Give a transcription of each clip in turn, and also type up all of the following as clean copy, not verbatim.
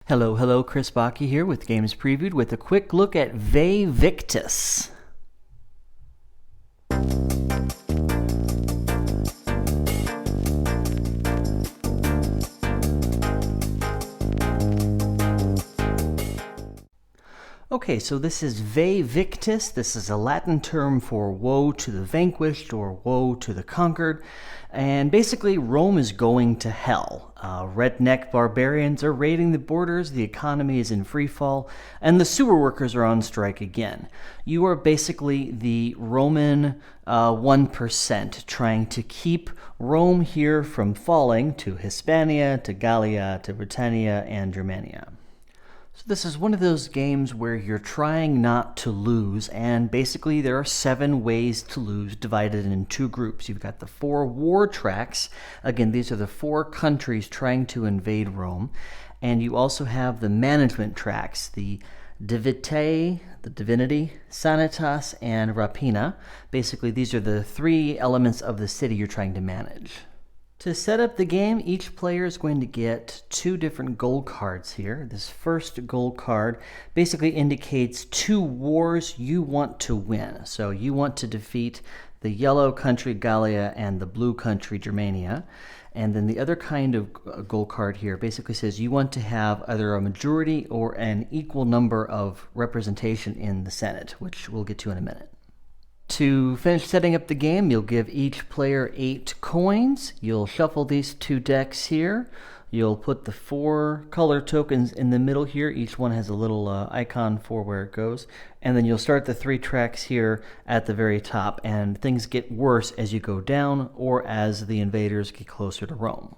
Hello, Chris Bakke here with Games Previewed with a quick look at Vae Victis. Okay, so this is Vae Victis. This is a Latin term for woe to the vanquished or woe to the conquered. And basically, Rome is going to hell. Redneck barbarians are raiding the borders, the economy is in freefall, and the sewer workers are on strike again. You are basically the Roman 1% trying to keep Rome here from falling to Hispania, to Gallia, to Britannia, and Germania. So this is one of those games where you're trying not to lose, and basically there are 7 ways to lose divided in 2 groups. You've got the 4 war tracks. Again, these are the 4 countries trying to invade Rome. And you also have the management tracks, the Divitae, the divinity, Sanitas, and Rapina. Basically, these are the 3 elements of the city you're trying to manage. To set up the game, each player is going to get 2 different gold cards here. This first gold card basically indicates 2 wars you want to win. So you want to defeat the yellow country Gallia and the blue country Germania. And then the other kind of gold card here basically says you want to have either a majority or an equal number of representation in the Senate, which we'll get to in a minute. To finish setting up the game, you'll give each player 8 coins. You'll shuffle these 2 decks here. You'll put the 4 color tokens in the middle here. Each one has a little icon for where it goes. And then you'll start the 3 tracks here at the very top. And things get worse as you go down or as the invaders get closer to Rome.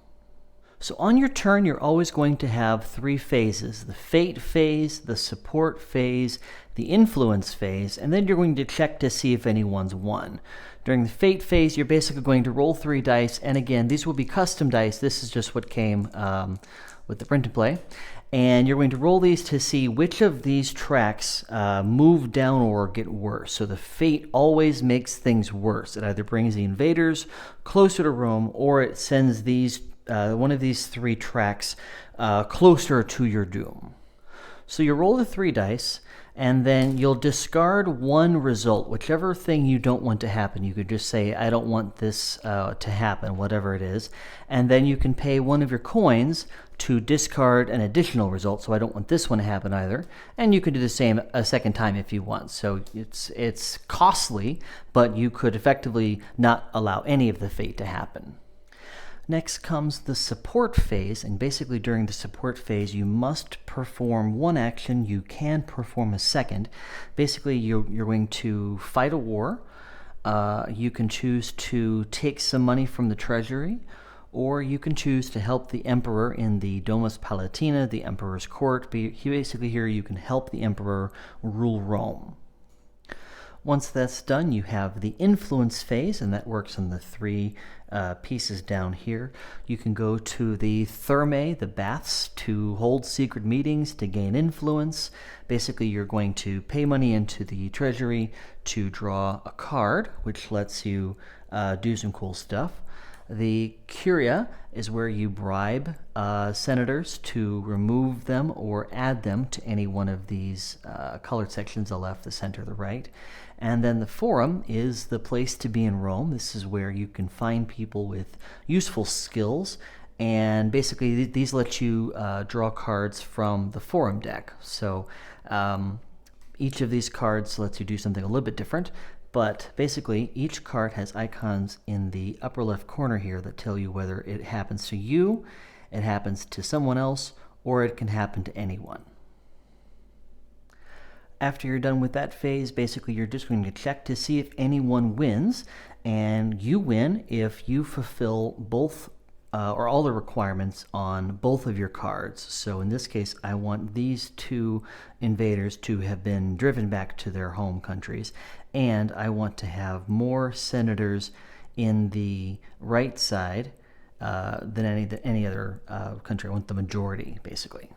So on your turn, you're always going to have 3 phases: the fate phase, the support phase, the influence phase, and then you're going to check to see if anyone's won. During the fate phase, you're basically going to roll 3 dice, and again, these will be custom dice. This is just what came with the print and play. And you're going to roll these to see which of these tracks move down or get worse. So the fate always makes things worse. It either brings the invaders closer to Rome, or it sends these one of these 3 tracks closer to your doom. So you roll the 3 dice, and then you'll discard 1 result, whichever thing you don't want to happen. You could just say, I don't want this to happen, whatever it is. And then you can pay 1 of your coins to discard an additional result. So I don't want this one to happen either. And you can do the same a second time if you want. So it's costly, but you could effectively not allow any of the fate to happen. Next comes the support phase, and basically during the support phase you must perform 1 action. You can perform a second. Basically you're going to fight a war. You can choose to take some money from the treasury, or you can choose to help the emperor in the Domus Palatina, the emperor's court. Basically here you can help the emperor rule Rome. Once that's done, you have the influence phase, and that works on the 3 pieces down here. You can go to the thermae, the baths, to hold secret meetings, to gain influence. Basically, you're going to pay money into the treasury to draw a card, which lets you do some cool stuff. The curia is where you bribe senators to remove them or add them to any one of these colored sections, the left, the center, the right. And then the forum is the place to be in Rome. This is where you can find people with useful skills, and basically these let you draw cards from the forum deck. So each of these cards lets you do something a little bit different. But basically, each card has icons in the upper left corner here that tell you whether it happens to you, it happens to someone else, or it can happen to anyone. After you're done with that phase, basically you're just going to check to see if anyone wins, and you win if you fulfill both or all the requirements on both of your cards. So in this case, I want these 2 invaders to have been driven back to their home countries, and I want to have more senators in the right side than any other country. I want the majority, basically.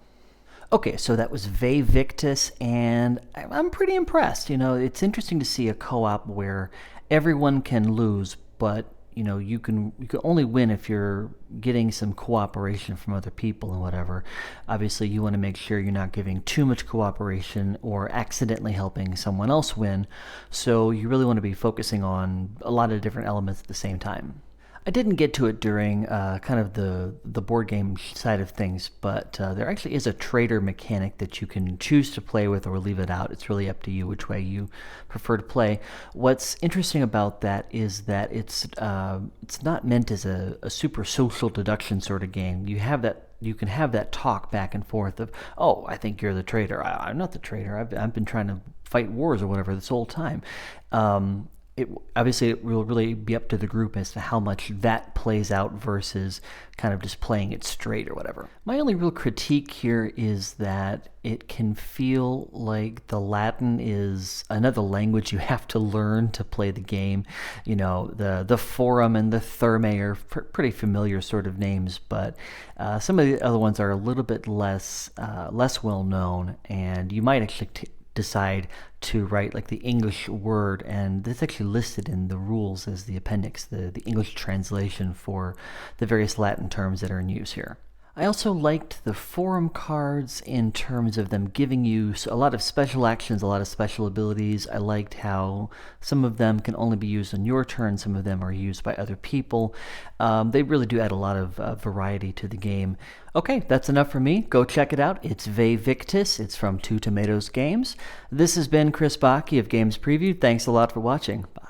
Okay, so that was Vae Victis, and I'm pretty impressed. You know, it's interesting to see a co-op where everyone can lose, but you can only win if you're getting some cooperation from other people and whatever. Obviously, you want to make sure you're not giving too much cooperation or accidentally helping someone else win. So you really want to be focusing on a lot of different elements at the same time. I didn't get to it during kind of the board game side of things, but there actually is a traitor mechanic that you can choose to play with or leave it out. It's really up to you which way you prefer to play. What's interesting about that is that it's not meant as a super social deduction sort of game. You can have that talk back and forth of, oh, I think you're the traitor. I'm not the traitor. I've been trying to fight wars or whatever this whole time. Obviously, it will really be up to the group as to how much that plays out versus kind of just playing it straight or whatever. My only real critique here is that it can feel like the Latin is another language you have to learn to play the game. The forum and the therme are pretty familiar sort of names, but some of the other ones are a little bit less well known, and you might actually decide to write like the English word, and that's actually listed in the rules as the appendix, the English translation for the various Latin terms that are in use here. I also liked the forum cards in terms of them giving you a lot of special actions, a lot of special abilities. I liked how some of them can only be used on your turn, some of them are used by other people. They really do add a lot of variety to the game. Okay, that's enough for me. Go check it out. It's Vae Victis. It's from Two Tomatoes Games. This has been Chris Bakke of Games Preview. Thanks a lot for watching. Bye.